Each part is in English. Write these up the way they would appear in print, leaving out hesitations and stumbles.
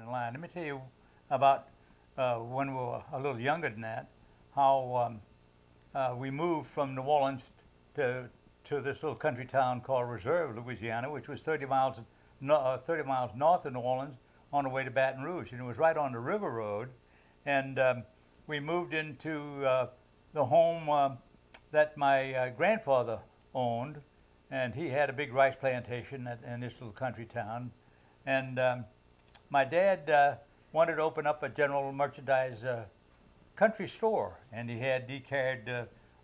the line. Let me tell you about when we were a little younger than that, how we moved from New Orleans to this little country town called Reserve, Louisiana, which was 30 miles north of New Orleans on the way to Baton Rouge. And it was right on the river road. And we moved into the home that my grandfather owned. And he had a big rice plantation in this little country town. And my dad wanted to open up a general merchandise country store. And he carried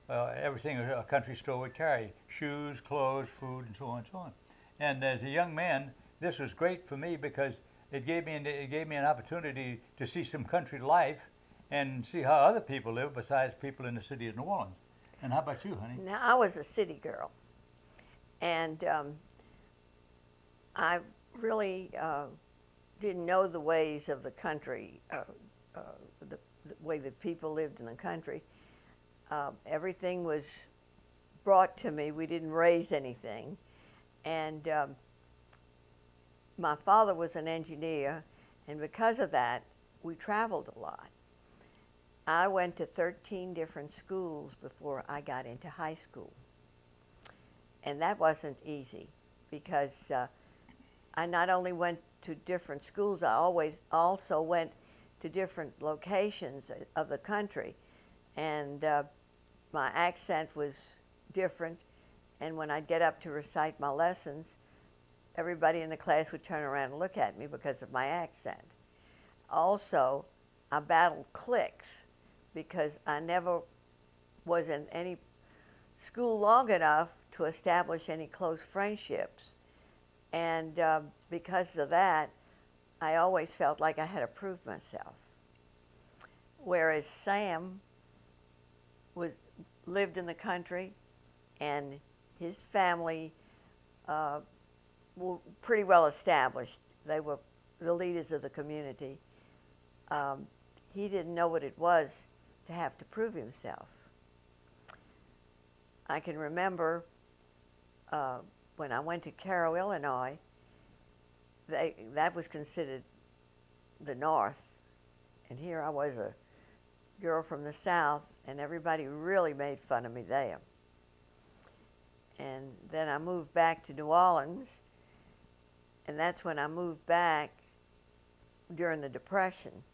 everything a country store would carry: shoes, clothes, food, and so on and so on. And as a young man, this was great for me because it gave me an opportunity to see some country life and see how other people live besides people in the city of New Orleans. And how about you, honey? Now, I was a city girl, and I really didn't know the ways of the country, the way that people lived in the country. Everything was brought to me. We didn't raise anything. And my father was an engineer, and because of that, we traveled a lot. I went to 13 different schools before I got into high school. And that wasn't easy because I not only went to different schools, I also went to different locations of the country. And my accent was different, and when I'd get up to recite my lessons, everybody in the class would turn around and look at me because of my accent. Also, I battled cliques because I never was in any school long enough to establish any close friendships. And because of that, I always felt like I had to prove myself. Whereas Sam lived in the country, and his family were pretty well established. They were the leaders of the community. He didn't know what it was to have to prove himself. I can remember when I went to Cairo, Illinois, that was considered the North, and here I was a girl from the South, and everybody really made fun of me there. And then I moved back to New Orleans, and that's when I moved back during the Depression.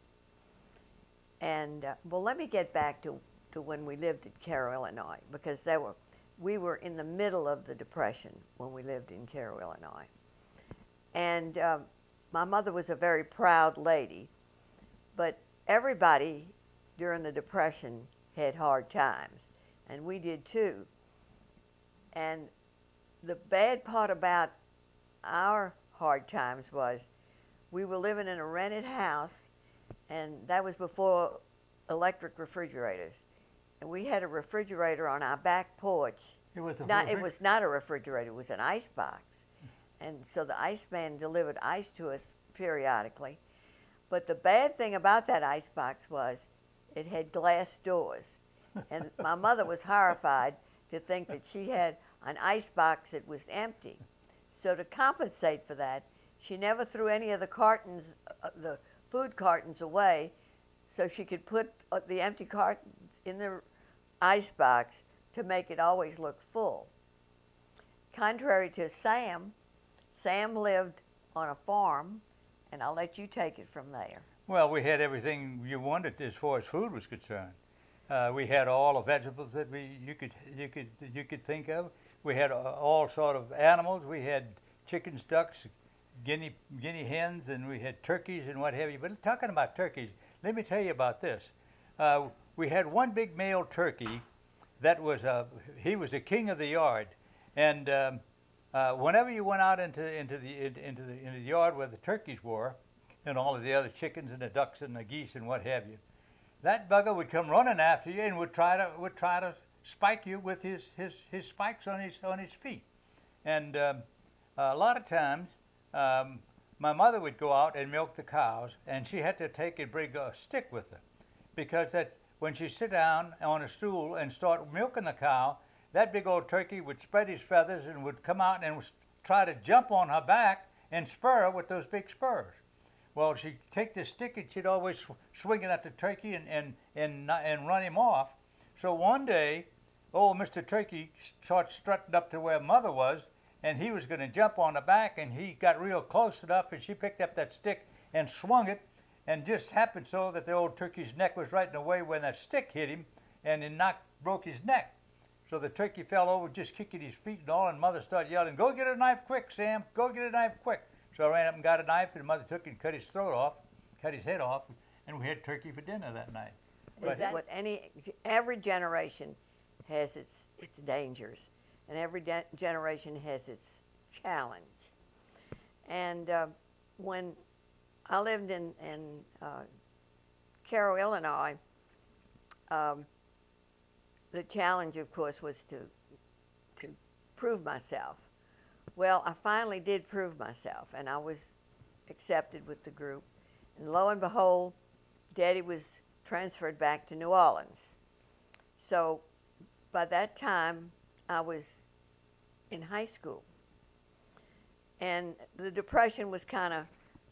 And well, let me get back to when we lived in Cairo, Illinois, because we were in the middle of the Depression when we lived in Cairo, Illinois. And my mother was a very proud lady, but everybody during the Depression had hard times, and we did too. And the bad part about our hard times was we were living in a rented house, and that was before electric refrigerators. And we had a refrigerator on our back porch. It was not a refrigerator, it was an ice box. And so the iceman delivered ice to us periodically. But the bad thing about that ice box was it had glass doors. And my mother was horrified to think that she had an ice box that was empty. So to compensate for that, she never threw any of the cartons, the food cartons away, so she could put the empty cartons in the ice box to make it always look full. Contrary to Sam, Sam lived on a farm, and I'll let you take it from there. Well, we had everything you wanted as far as food was concerned. We had all the vegetables that you could think of. We had all sort of animals. We had chickens, ducks, guinea hens, and we had turkeys and what have you. But talking about turkeys, let me tell you about this. We had one big male turkey that was he was the king of the yard, and whenever you went out into the yard where the turkeys were, and all of the other chickens and the ducks and the geese and what have you, that bugger would come running after you and would try to spike you with his spikes on his feet. And a lot of times, my mother would go out and milk the cows, and she had to bring a stick with her, because that when she sit down on a stool and start milking the cow, that big old turkey would spread his feathers and would come out and try to jump on her back and spur her with those big spurs. Well, she'd take the stick and she'd always swing it at the turkey and run him off. So one day, old Mr. Turkey started strutting up to where Mother was, and he was going to jump on the back, and he got real close enough, and she picked up that stick and swung it, and just happened so that the old turkey's neck was right in the way when that stick hit him, and it broke his neck. So the turkey fell over, just kicking his feet and all, and Mother started yelling, "Go get a knife quick, Sam, go get a knife quick." So I ran up and got a knife, and Mother took it and cut his throat off, cut his head off, and we had turkey for dinner that night. Is that what every generation has its dangers, and every generation has its challenge. And when I lived in Cairo, Illinois, the challenge, of course, was to prove myself. Well, I finally did prove myself, and I was accepted with the group. And lo and behold, Daddy was transferred back to New Orleans. So by that time, I was in high school. And the Depression was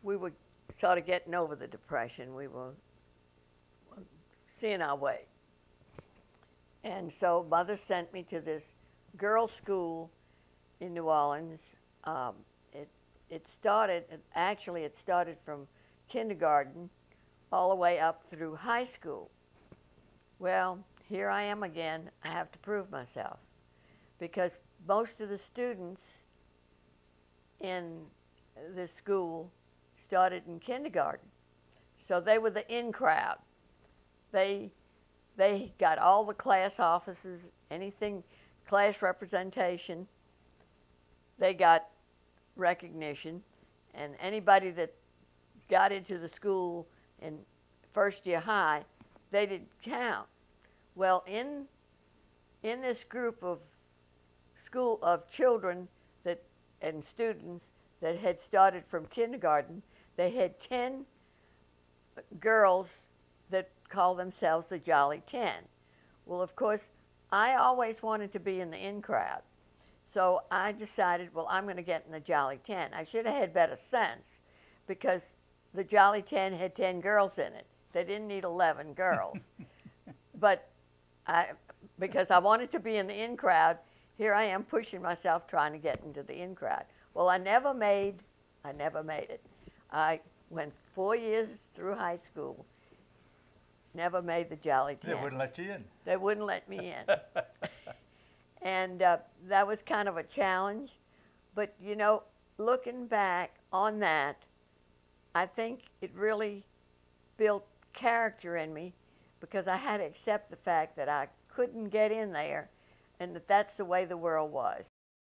we were sort of getting over the Depression. We were seeing our way. And so Mother sent me to this girls' school in New Orleans. It started from kindergarten all the way up through high school. Well, here I am again. I have to prove myself, because most of the students in this school started in kindergarten. So they were the in crowd. They got all the class offices, anything, class representation. They got recognition, and anybody that got into the school in first year high, they didn't count. Well, in this group of children and students that had started from kindergarten, they had 10 girls that called themselves the Jolly 10. Well, of course, I always wanted to be in the in crowd. So I decided, well, I'm going to get in the Jolly 10. I should have had better sense, because the Jolly 10 had 10 girls in it. They didn't need 11 girls. But because I wanted to be in the in crowd, here I am pushing myself trying to get into the in crowd. Well, I never made it. I went 4 years through high school, never made the Jolly 10. They wouldn't let you in. They wouldn't let me in. And that was kind of a challenge. But, you know, looking back on that, I think it really built character in me, because I had to accept the fact that I couldn't get in there, and that's the way the world was.